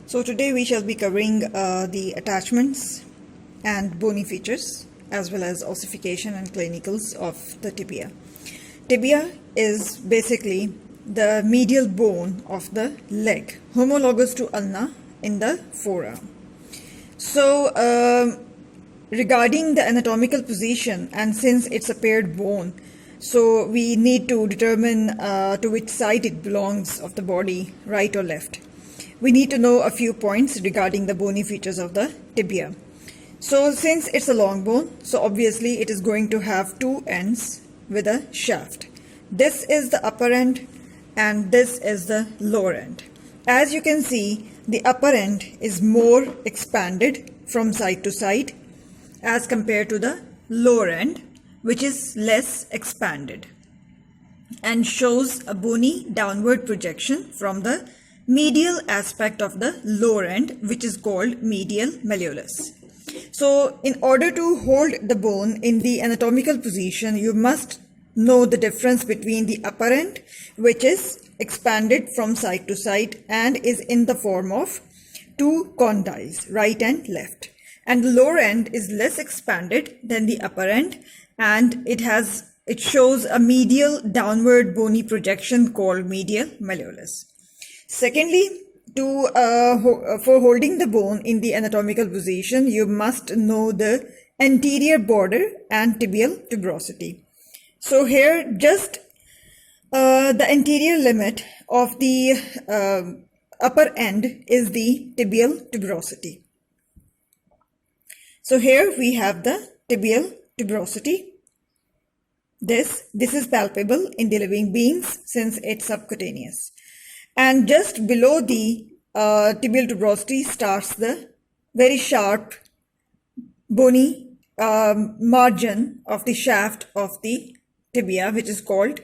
So today we shall be covering the attachments and bony features as well as ossification and clinicals of the tibia. Tibia is basically the medial bone of the leg, homologous to ulna in the forearm. So regarding the anatomical position, and since it's a paired bone, so we need to determine to which side it belongs of the body, right or left. We need to know a few points regarding the bony features of the tibia. So since it's a long bone, so obviously it is going to have two ends with a shaft. This is the upper end and this is the lower end. As you can see, the upper end is more expanded from side to side as compared to the lower end, which is less expanded and shows a bony downward projection from the medial aspect of the lower end, which is called medial malleolus. So in order to hold the bone in the anatomical position, you must know the difference between the upper end, which is expanded from side to side and is in the form of two condyles, right and left. And the lower end is less expanded than the upper end, and it shows a medial downward bony projection called medial malleolus. Secondly, for holding the bone in the anatomical position, you must know the anterior border and tibial tuberosity. So here, just the anterior limit of the upper end is the tibial tuberosity. So here we have the tibial tuberosity. This is palpable in the living beings since it's subcutaneous. And just below the tibial tuberosity starts the very sharp bony margin of the shaft of the tibia, which is called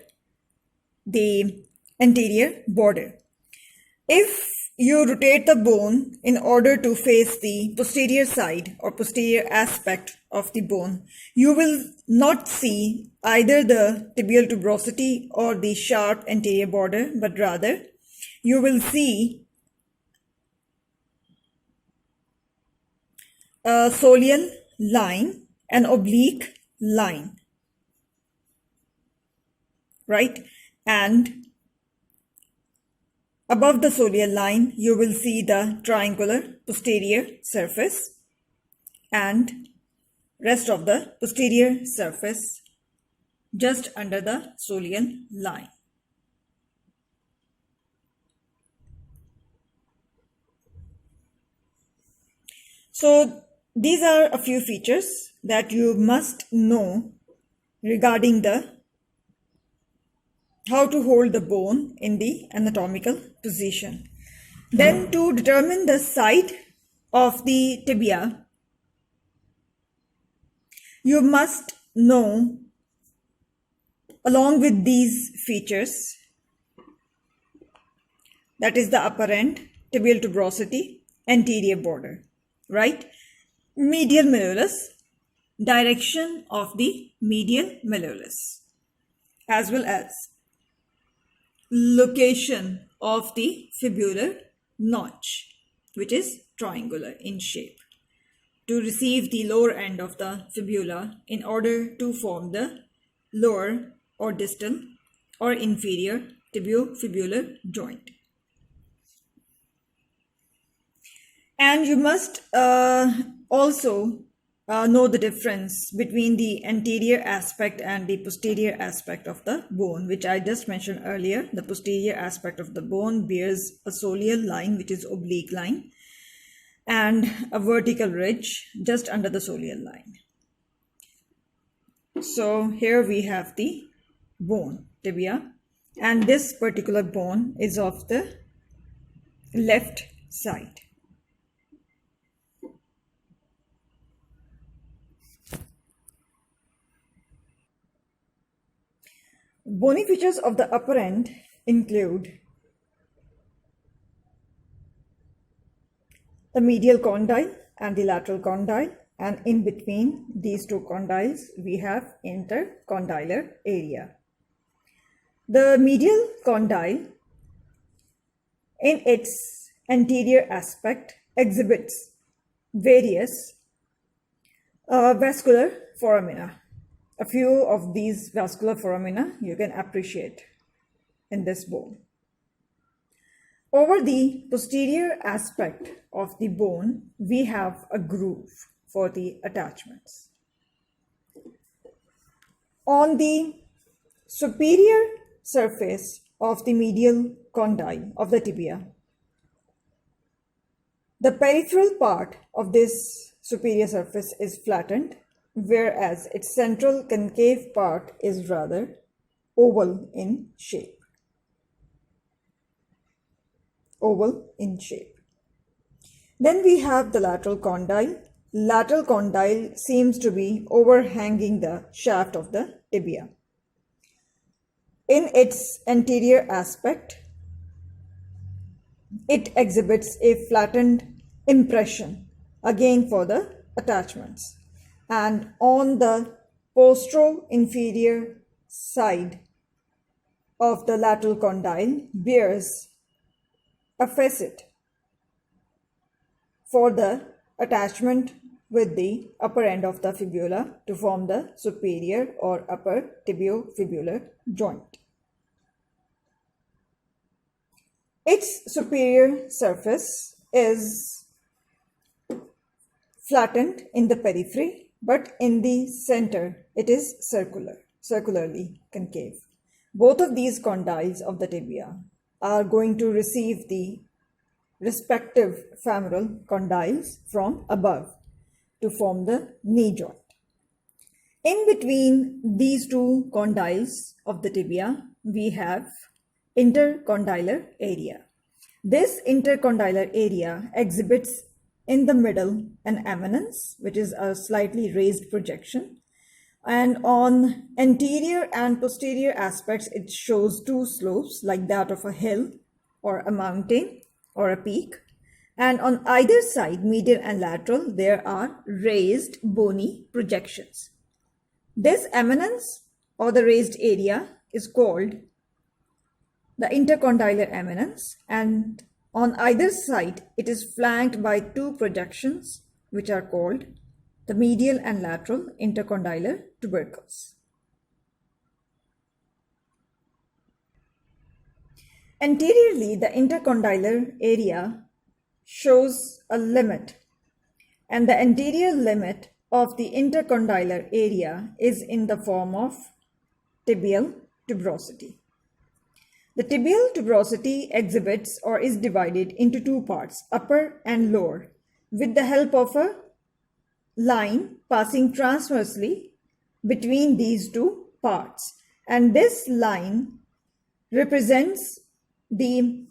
the anterior border. If you rotate the bone in order to face the posterior side or posterior aspect of the bone, you will not see either the tibial tuberosity or the sharp anterior border, but rather you will see a soleal line, an oblique line, right? And above the soleal line, you will see the triangular posterior surface and rest of the posterior surface just under the soleal line. So these are a few features that you must know regarding how to hold the bone in the anatomical position. Then to determine the side of the tibia, you must know, along with these features, that is the upper end, tibial tuberosity, anterior border, right? Medial malleolus, direction of the medial malleolus, as well as location of the fibular notch, which is triangular in shape, to receive the lower end of the fibula in order to form the lower or distal or inferior tibiofibular joint. And you must also know the difference between the anterior aspect and the posterior aspect of the bone, which I just mentioned earlier. The posterior aspect of the bone bears a soleal line, which is oblique line, and a vertical ridge just under the soleal line. So here we have the bone, tibia, and this particular bone is of the left side. Bony features of the upper end include the medial condyle and the lateral condyle, and in between these two condyles we have intercondylar area. The medial condyle in its anterior aspect exhibits various vascular foramina. A few of these vascular foramina you can appreciate in this bone. Over the posterior aspect of the bone, we have a groove for the attachments. On the superior surface of the medial condyle of the tibia, the peripheral part of this superior surface is flattened, whereas its central concave part is rather oval in shape. Then we have the lateral condyle. Lateral condyle seems to be overhanging the shaft of the tibia. In its anterior aspect, it exhibits a flattened impression, again for the attachments. And on the postero-inferior side of the lateral condyle bears a facet for the attachment with the upper end of the fibula to form the superior or upper tibiofibular joint. Its superior surface is flattened in the periphery, but in the center it is circularly concave. Both of these condyles of the tibia are going to receive the respective femoral condyles from above to form the knee joint. In between these two condyles of the tibia, we have intercondylar area. This intercondylar area exhibits in the middle an eminence, which is a slightly raised projection, and on anterior and posterior aspects it shows two slopes like that of a hill or a mountain or a peak, and on either side, medial and lateral, there are raised bony projections. This eminence or the raised area is called the intercondylar eminence, and on either side it is flanked by two projections which are called the medial and lateral intercondylar tubercles. Anteriorly, the intercondylar area shows a limit, and the anterior limit of the intercondylar area is in the form of tibial tuberosity. The tibial tuberosity exhibits or is divided into two parts, upper and lower, with the help of a line passing transversely between these two parts. And this line represents the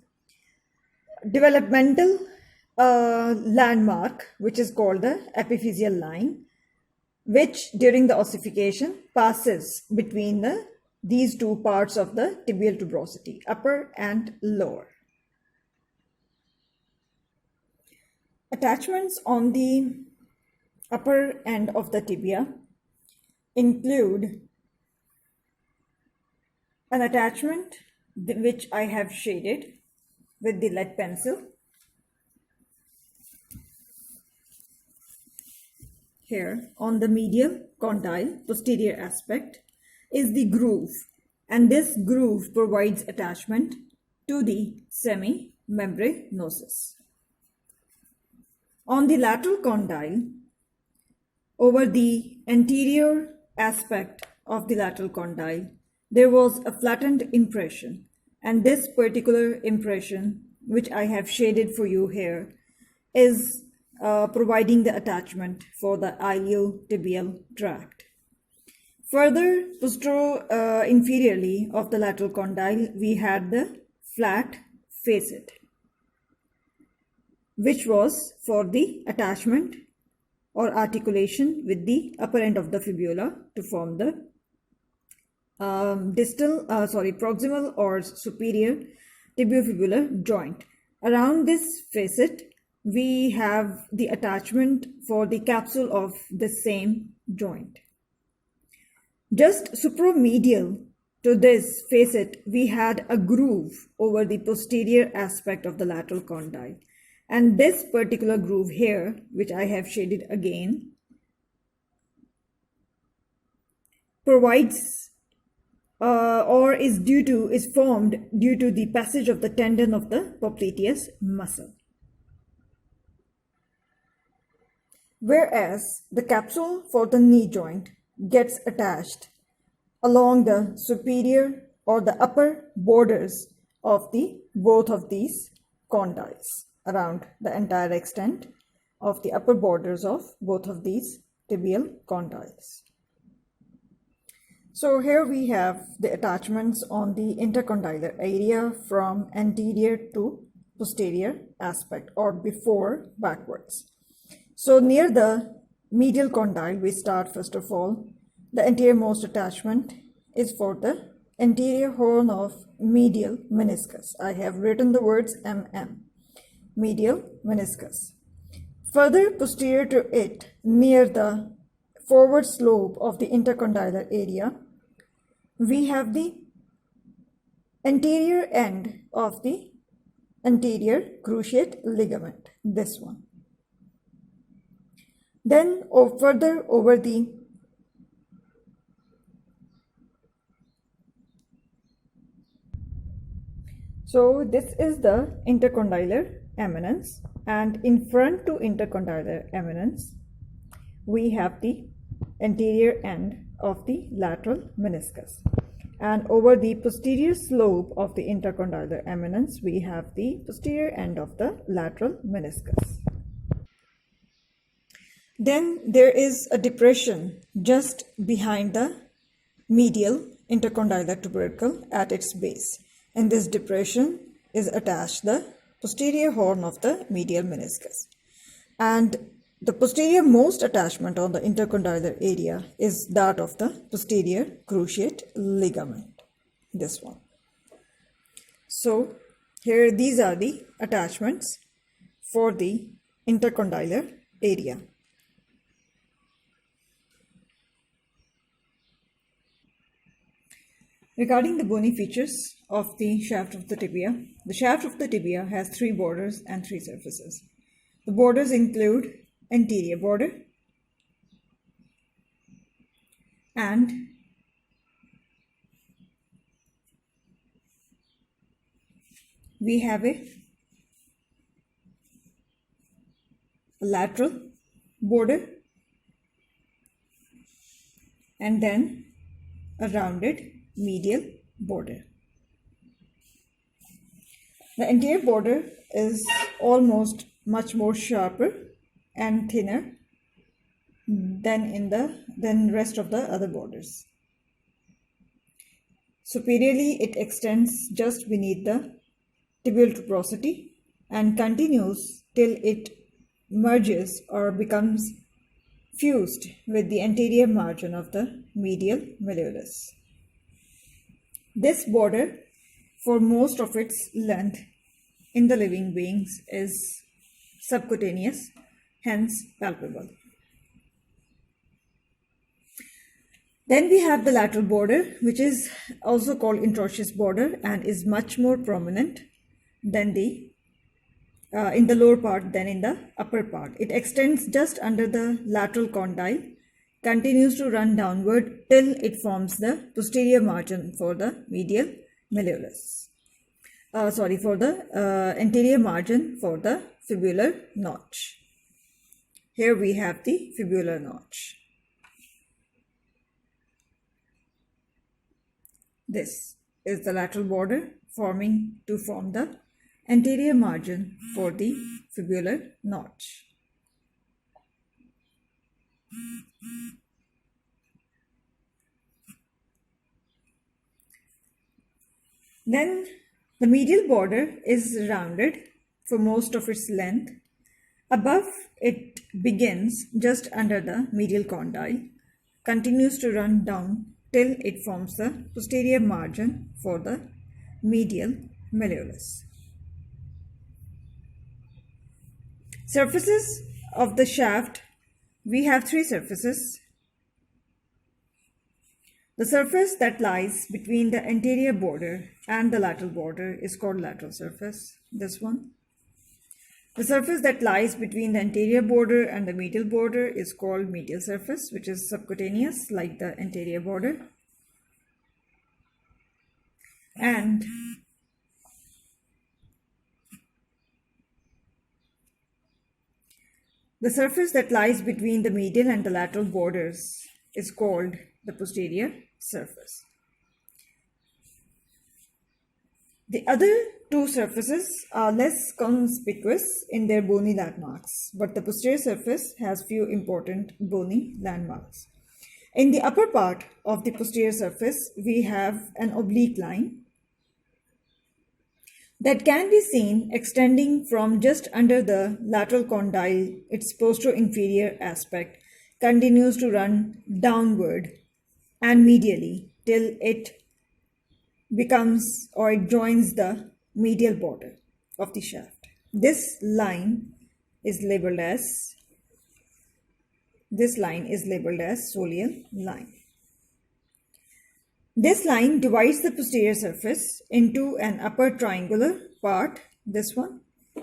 developmental landmark, which is called the epiphyseal line, which during the ossification passes between these two parts of the tibial tuberosity, upper and lower. Attachments on the upper end of the tibia include an attachment which I have shaded with the lead pencil. Here on the medial condyle posterior aspect is the groove, and this groove provides attachment to the semimembranosus. On the lateral condyle, over the anterior aspect of the lateral condyle, there was a flattened impression, and this particular impression, which I have shaded for you here, is providing the attachment for the iliotibial tract. Further, inferiorly of the lateral condyle, we had the flat facet, which was for the attachment or articulation with the upper end of the fibula to form the proximal or superior tibiofibular joint. Around this facet, we have the attachment for the capsule of the same joint. Just supromedial to this facet, we had a groove over the posterior aspect of the lateral condyle. And this particular groove here, which I have shaded again, provides or is formed due to the passage of the tendon of the popliteus muscle. Whereas the capsule for the knee joint gets attached along the superior or the upper borders of both of these condyles, around the entire extent of the upper borders of both of these tibial condyles. So here we have the attachments on the intercondylar area from anterior to posterior aspect, or before backwards. So near the medial condyle, we start first of all. The anterior-most attachment is for the anterior horn of medial meniscus. I have written the words MM, medial meniscus. Further posterior to it, near the forward slope of the intercondylar area, we have the anterior end of the anterior cruciate ligament, this one. Then further over the So this is the intercondylar eminence, and in front to intercondylar eminence, we have the anterior end of the lateral meniscus. And over the posterior slope of the intercondylar eminence, we have the posterior end of the lateral meniscus. Then there is a depression just behind the medial intercondylar tubercle at its base. In this depression is attached the posterior horn of the medial meniscus. And the posterior most attachment on the intercondylar area is that of the posterior cruciate ligament, this one. So here these are the attachments for the intercondylar area. Regarding the bony features of the shaft of the shaft of the tibia has 3 borders and 3 surfaces. The borders include anterior border and we have a lateral border and then a rounded medial border. The anterior border is almost much more sharper and thinner than rest of the other borders. Superiorly, it extends just beneath the tibial tuberosity and continues till it merges or becomes fused with the anterior margin of the medial malleolus. This border, for most of its length in the living beings, is subcutaneous, hence palpable. Then we have the lateral border, which is also called introitious border and is much more prominent than in the lower part than in the upper part. It extends just under the lateral condyle, continues to run downward till it forms the posterior margin for the medial malleolus. For the anterior margin for the fibular notch. Here we have the fibular notch. This is the lateral border to form the anterior margin for the fibular notch. Then the medial border is rounded for most of its length. Above it begins just under the medial condyle, continues to run down till it forms the posterior margin for the medial malleolus. Surfaces of the shaft, we have 3 surfaces. The surface that lies between the anterior border and the lateral border is called lateral surface, this one. The surface that lies between the anterior border and the medial border is called medial surface, which is subcutaneous like the anterior border. And the surface that lies between the medial and the lateral borders is called the posterior surface. The other two surfaces are less conspicuous in their bony landmarks, but the posterior surface has few important bony landmarks. In the upper part of the posterior surface, we have an oblique line that can be seen extending from just under the lateral condyle. Its postero-inferior aspect continues to run downward and medially till it becomes or it joins the medial border of the shaft. This line is labeled as soleal line. This line divides the posterior surface into an upper triangular part, this one,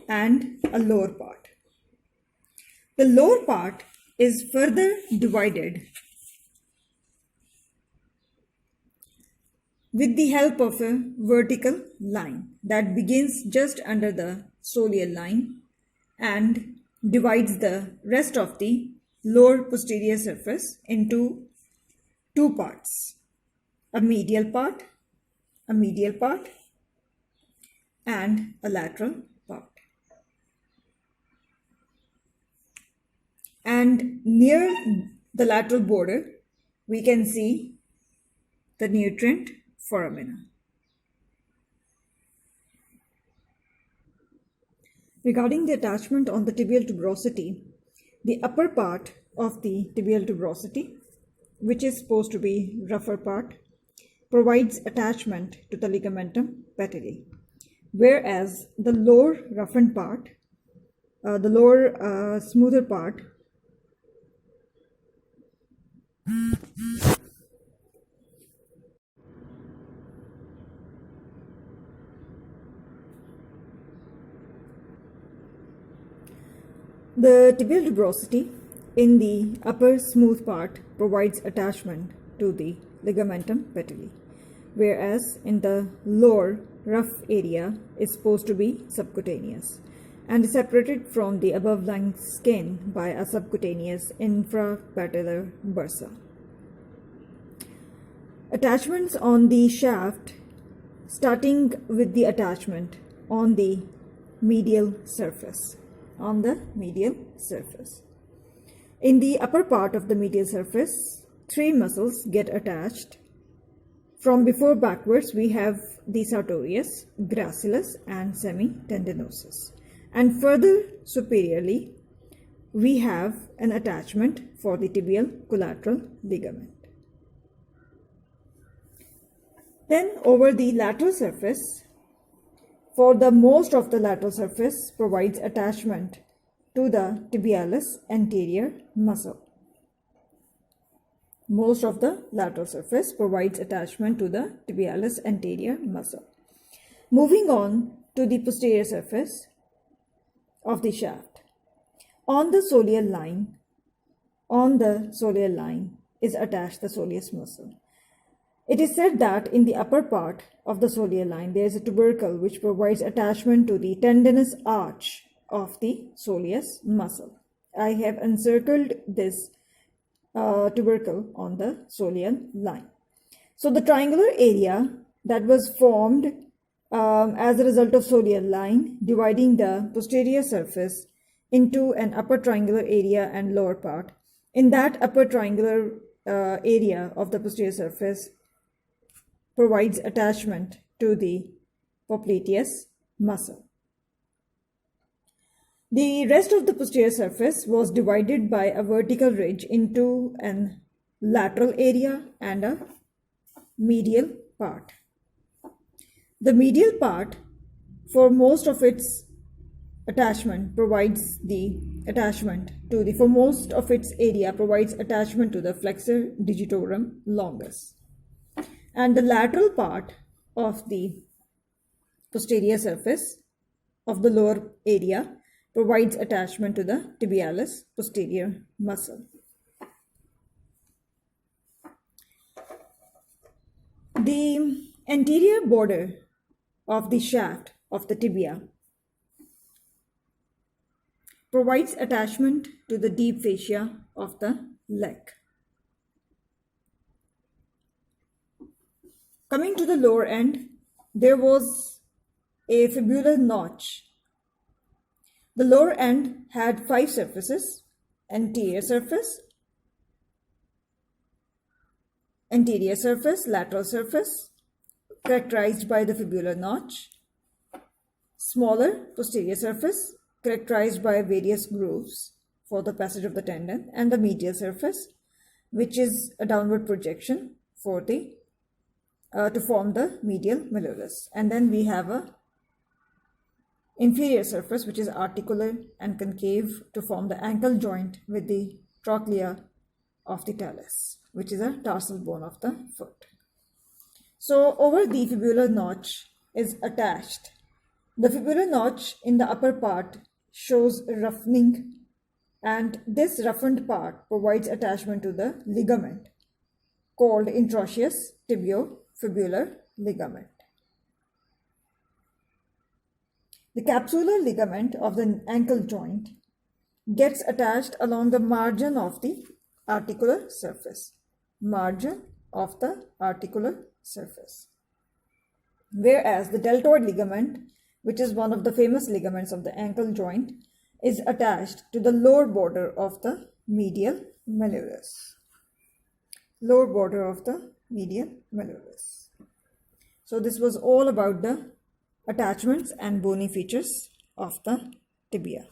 and a lower part. The lower part is further divided with the help of a vertical line that begins just under the soleal line and divides the rest of the lower posterior surface into two parts, a medial part, and a lateral part. And near the lateral border, we can see the nutrient foramina. Regarding the attachment on the tibial tuberosity, the upper part of the tibial tuberosity, which is supposed to be rougher part, provides attachment to the ligamentum patelli, whereas the lower roughened part, smoother part, the tibial tuberosity in the upper smooth part provides attachment to the ligamentum patelli, whereas in the lower rough area is supposed to be subcutaneous and is separated from the above lying skin by a subcutaneous infrapatellar bursa. Attachments on the shaft, starting with the attachment on the medial surface. In the upper part of the medial surface, three muscles get attached. From before backwards, we have the sartorius, gracilis, and semitendinosus. And further superiorly, we have an attachment for the tibial collateral ligament. Then over the lateral surface, for the most of the lateral surface provides attachment to the tibialis anterior muscle. Most of the lateral surface provides attachment to the tibialis anterior muscle. Moving on to the posterior surface of the shaft. On the soleal line is attached the soleus muscle. It is said that in the upper part of the soleal line there is a tubercle which provides attachment to the tendinous arch of the soleus muscle. I have encircled this tubercle on the soleal line. So the triangular area that was formed as a result of soleal line dividing the posterior surface into an upper triangular area and lower part. In that upper triangular area of the posterior surface provides attachment to the popliteus muscle. The rest of the posterior surface was divided by a vertical ridge into an lateral area and a medial part. The medial part, for most of its attachment, provides the attachment to the, for most of its area provides attachment to the flexor digitorum longus. And the lateral part of the posterior surface of the lower area provides attachment to the tibialis posterior muscle. The anterior border of the shaft of the tibia provides attachment to the deep fascia of the leg. Coming to the lower end, there was a fibular notch. The lower end had 5 surfaces: anterior surface, lateral surface, characterized by the fibular notch, smaller posterior surface, characterized by various grooves for the passage of the tendon, and the medial surface, which is a downward projection for the to form the medial malleolus. And then we have a inferior surface, which is articular and concave to form the ankle joint with the trochlea of the talus, which is a tarsal bone of the foot. So over the fibular notch is attached. The fibular notch in the upper part shows roughening, and this roughened part provides attachment to the ligament called interosseous tibiofibular ligament. The capsular ligament of the ankle joint gets attached along the margin of the articular surface, whereas the deltoid ligament, which is one of the famous ligaments of the ankle joint, is attached to the lower border of the medial malleolus. So this was all about the attachments and bony features of the tibia.